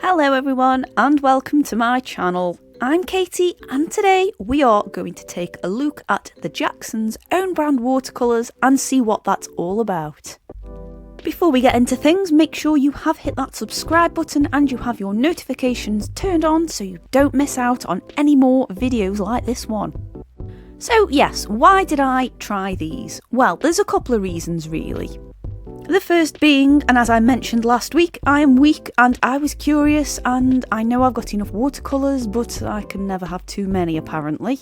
Hello everyone and welcome to my channel. I'm Katie and today we are going to take a look at the Jackson's own brand watercolours and see what that's all about. Before we get into things, make sure you have hit that subscribe button and you have your notifications turned on so you don't miss out on any more videos like this one. So yes, why did I try these? Well, there's a couple of reasons really. The first being, and as I mentioned last week, I am weak and I was curious and I know I've got enough watercolours but I can never have too many apparently.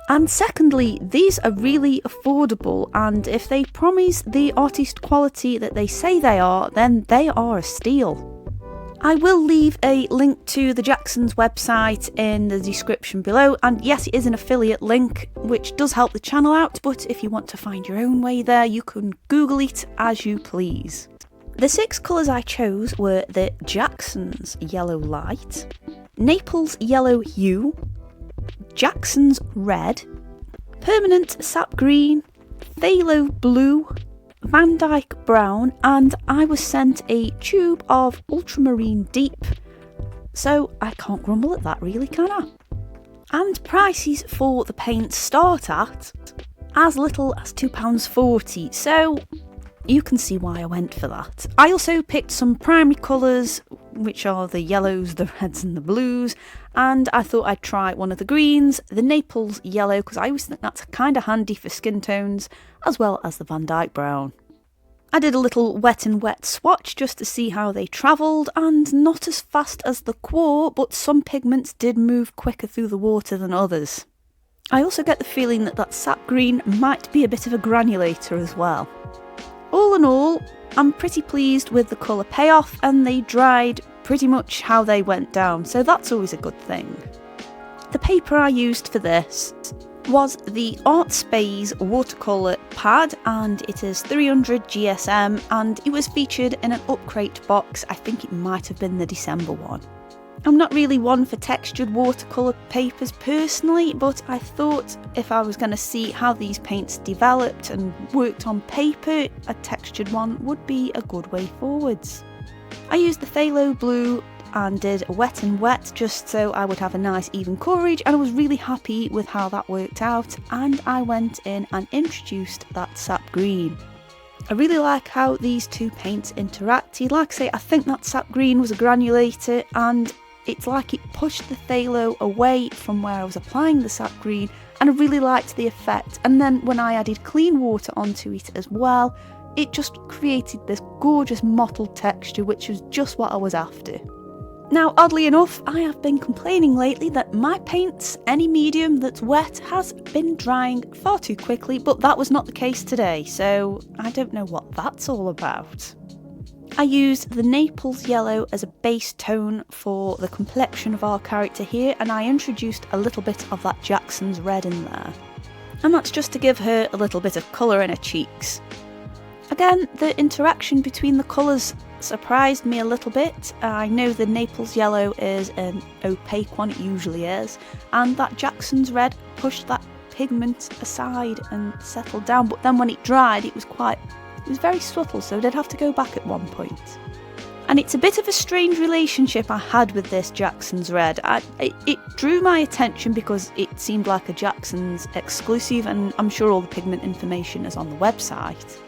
And secondly, these are really affordable and if they promise the artist quality that they say they are, then they are a steal. I will leave a link to the Jackson's website in the description below, and yes, it is an affiliate link which does help the channel out, but if you want to find your own way there you can Google it as you please. The 6 colours I chose were the Jackson's Yellow Light, Naples Yellow Hue, Jackson's Red, Permanent Sap Green, Phthalo Blue, Van Dyke Brown, and I was sent a tube of Ultramarine Deep, so I can't grumble at that really, can I? And prices for the paints start at as little as £2.40, so you can see why I went for that. I also picked some primary colours, which are the yellows, the reds and the blues, and I thought I'd try one of the greens, the Naples Yellow, because I always think that's kind of handy for skin tones, as well as the Van Dyke Brown. I did a little wet and wet swatch just to see how they travelled, and not as fast as the Quar, but some pigments did move quicker through the water than others. I also get the feeling that that sap green might be a bit of a granulator as well. All in all, I'm pretty pleased with the colour payoff and they dried pretty much how they went down, so that's always a good thing. The paper I used for this was the Art Space watercolour pad and it is 300 GSM and it was featured in an Upcrate box. I think it might have been the December one. I'm not really one for textured watercolour papers personally, but I thought if I was going to see how these paints developed and worked on paper, a textured one would be a good way forwards. I used the Phthalo Blue and did a wet and wet just so I would have a nice even coverage, and I was really happy with how that worked out, and I went in and introduced that sap green. I really like how these two paints interacted. Like I say, I think that sap green was a granulator and it's like it pushed the phthalo away from where I was applying the sap green, and I really liked the effect. And then when I added clean water onto it as well, it just created this gorgeous mottled texture, which was just what I was after. Now, oddly enough, I have been complaining lately that my paints, any medium that's wet, has been drying far too quickly, but that was not the case today, so I don't know what that's all about. I used the Naples Yellow as a base tone for the complexion of our character here, and I introduced a little bit of that Jackson's Red in there. And that's just to give her a little bit of colour in her cheeks. Again, the interaction between the colours surprised me a little bit. I know the Naples Yellow is an opaque one, it usually is, and that Jackson's Red pushed that pigment aside and settled down, but then when it dried it was very subtle, so I did have to go back at one point. And it's a bit of a strange relationship I had with this Jackson's Red. It drew my attention because it seemed like a Jackson's exclusive, and I'm sure all the pigment information is on the website.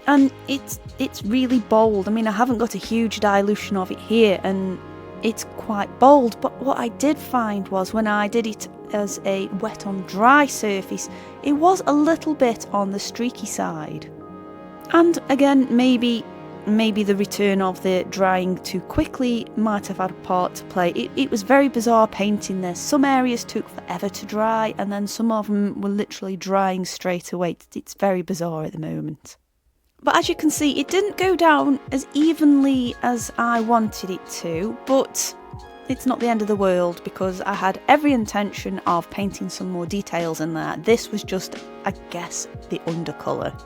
And it's really bold. I mean, I haven't got a huge dilution of it here and it's quite bold, but what I did find was when I did it as a wet on dry surface, it was a little bit on the streaky side. And again, maybe the return of the drying too quickly might have had a part to play. It was very bizarre painting this. Some areas took forever to dry and then some of them were literally drying straight away. It's very bizarre at the moment. But as you can see, it didn't go down as evenly as I wanted it to, but it's not the end of the world because I had every intention of painting some more details in there. This was just, I guess, the undercolour.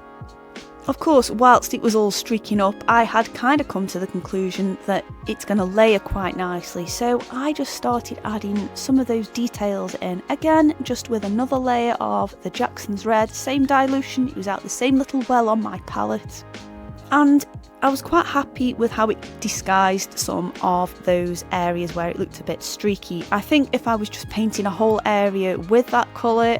Of course, whilst it was all streaking up, I had kind of come to the conclusion that it's going to layer quite nicely, so I just started adding some of those details in, again just with another layer of the Jackson's Red, same dilution, it was out the same little well on my palette. And I was quite happy with how it disguised some of those areas where it looked a bit streaky. I think if I was just painting a whole area with that colour,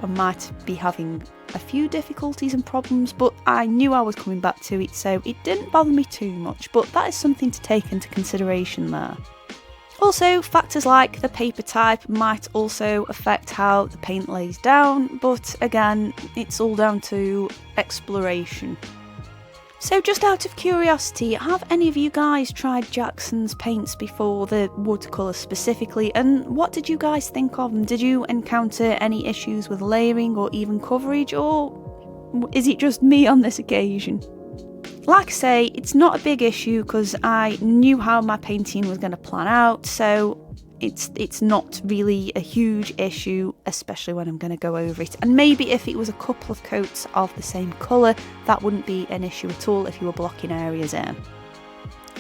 I might be having a few difficulties and problems, but I knew I was coming back to it, so it didn't bother me too much, but that is something to take into consideration there. Also, factors like the paper type might also affect how the paint lays down, but again, it's all down to exploration. So just out of curiosity, have any of you guys tried Jackson's paints before, the watercolours specifically, and what did you guys think of them? Did you encounter any issues with layering or even coverage, or is it just me on this occasion? Like I say, it's not a big issue because I knew how my painting was going to plan out, so it's not really a huge issue, especially when I'm going to go over it. And maybe if it was a couple of coats of the same colour, that wouldn't be an issue at all if you were blocking areas in.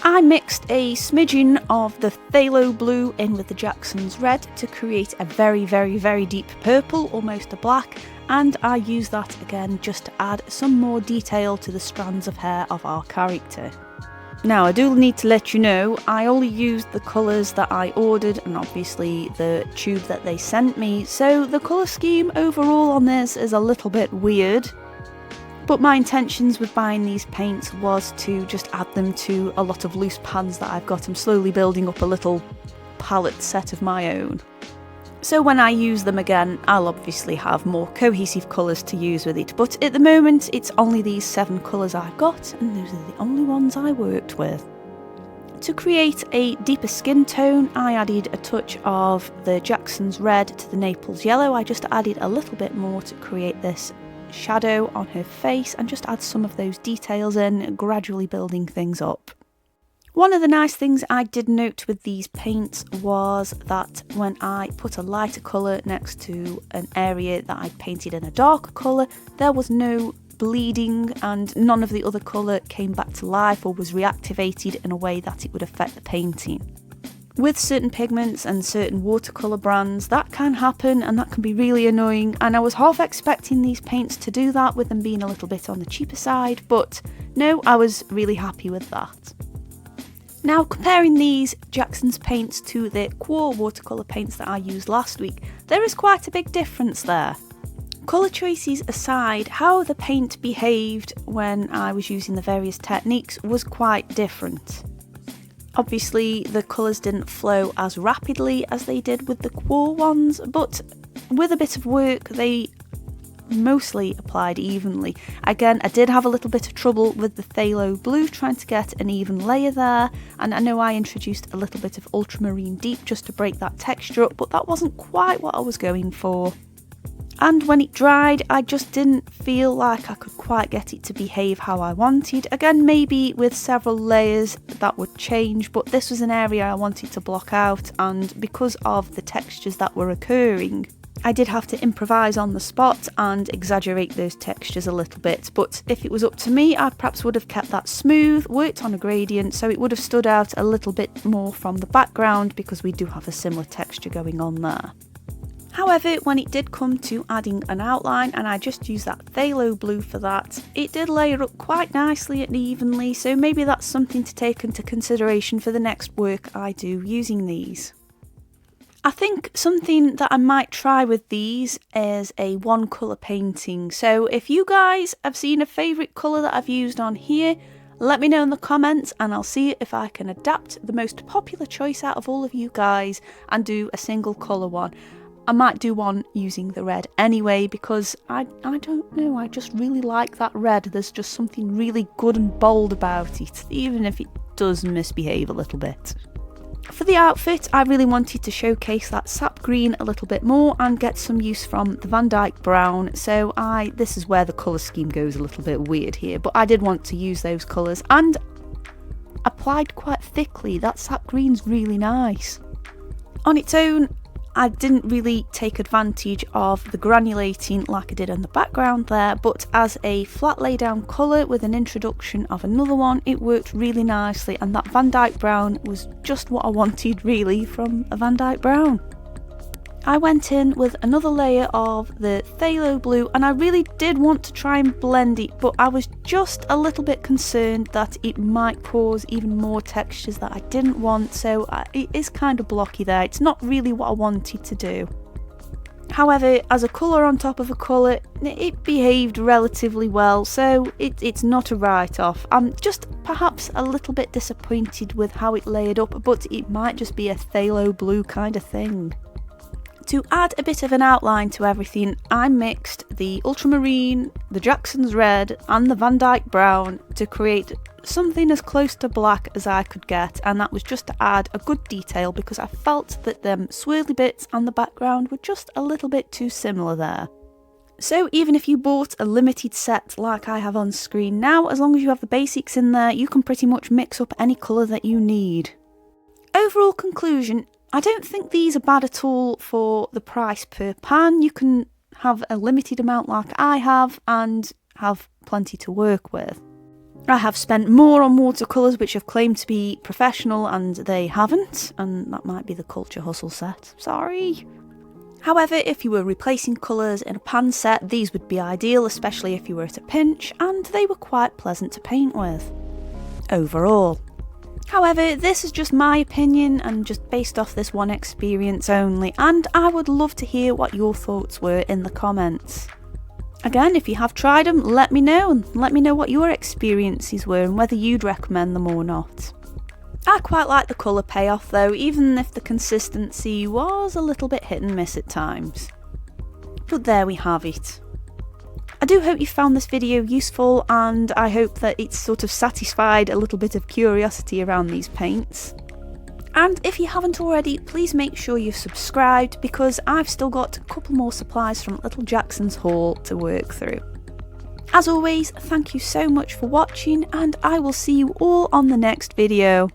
I mixed a smidgen of the phthalo blue in with the Jackson's red to create a very, very, very deep purple, almost a black, and I used that again just to add some more detail to the strands of hair of our character. Now, I do need to let you know, I only used the colours that I ordered and obviously the tube that they sent me, so the colour scheme overall on this is a little bit weird. But my intentions with buying these paints was to just add them to a lot of loose pans that I've got. I'm slowly building up a little palette set of my own. So when I use them again, I'll obviously have more cohesive colours to use with it, but at the moment it's only these 7 colours I've got, and those are the only ones I worked with. To create a deeper skin tone, I added a touch of the Jackson's red to the Naples yellow. I just added a little bit more to create this shadow on her face and just add some of those details in, gradually building things up. One of the nice things I did note with these paints was that when I put a lighter colour next to an area that I painted in a darker colour, there was no bleeding and none of the other colour came back to life or was reactivated in a way that it would affect the painting. With certain pigments and certain watercolour brands, that can happen and that can be really annoying, and I was half expecting these paints to do that with them being a little bit on the cheaper side, but no, I was really happy with that. Now, comparing these Jackson's paints to the Quo watercolour paints that I used last week, there is quite a big difference there. Colour choices aside, how the paint behaved when I was using the various techniques was quite different. Obviously, the colours didn't flow as rapidly as they did with the Quo ones, but with a bit of work, they mostly applied evenly. Again, I did have a little bit of trouble with the phthalo blue trying to get an even layer there, and I know I introduced a little bit of ultramarine deep just to break that texture up, but that wasn't quite what I was going for. And when it dried, I just didn't feel like I could quite get it to behave how I wanted. Again, maybe with several layers that would change, but this was an area I wanted to block out, and because of the textures that were occurring, I did have to improvise on the spot and exaggerate those textures a little bit, but if it was up to me, I perhaps would have kept that smooth, worked on a gradient, so it would have stood out a little bit more from the background because we do have a similar texture going on there. However, when it did come to adding an outline, and I just used that phthalo blue for that, it did layer up quite nicely and evenly, so maybe that's something to take into consideration for the next work I do using these. I think something that I might try with these is a one colour painting. So if you guys have seen a favourite colour that I've used on here, let me know in the comments and I'll see if I can adapt the most popular choice out of all of you guys and do a single colour one. I might do one using the red anyway because I don't know, I just really like that red. There's just something really good and bold about it, even if it does misbehave a little bit. For the outfit, I really wanted to showcase that sap green a little bit more and get some use from the Van Dyke brown, so this is where the colour scheme goes a little bit weird here, but I did want to use those colours and applied quite thickly. That sap green's really nice. On its own, I didn't really take advantage of the granulating like I did on the background there, but as a flat lay down colour with an introduction of another one, it worked really nicely, and that Van Dyke brown was just what I wanted really from a Van Dyke brown. I went in with another layer of the phthalo blue, and I really did want to try and blend it, but I was just a little bit concerned that it might cause even more textures that I didn't want, so it is kind of blocky there. It's not really what I wanted to do. However, as a colour on top of a colour, it behaved relatively well, so it's not a write-off. I'm just perhaps a little bit disappointed with how it layered up, but it might just be a phthalo blue kind of thing. To add a bit of an outline to everything, I mixed the ultramarine, the Jackson's red and the Van Dyke brown to create something as close to black as I could get, and that was just to add a good detail because I felt that them swirly bits and the background were just a little bit too similar there. So even if you bought a limited set like I have on screen now, as long as you have the basics in there, you can pretty much mix up any colour that you need. Overall conclusion, I don't think these are bad at all for the price per pan. You can have a limited amount like I have and have plenty to work with. I have spent more on watercolours which have claimed to be professional and they haven't, and that might be the Culture Hustle set, sorry. However, if you were replacing colours in a pan set, these would be ideal, especially if you were at a pinch, and they were quite pleasant to paint with. Overall. However, this is just my opinion and just based off this one experience only, and I would love to hear what your thoughts were in the comments. Again, if you have tried them, let me know, and let me know what your experiences were and whether you'd recommend them or not. I quite like the colour payoff though, even if the consistency was a little bit hit and miss at times. But there we have it. I do hope you found this video useful, and I hope that it's sort of satisfied a little bit of curiosity around these paints. And if you haven't already, please make sure you've subscribed because I've still got a couple more supplies from Little Jackson's haul to work through. As always, thank you so much for watching, and I will see you all on the next video.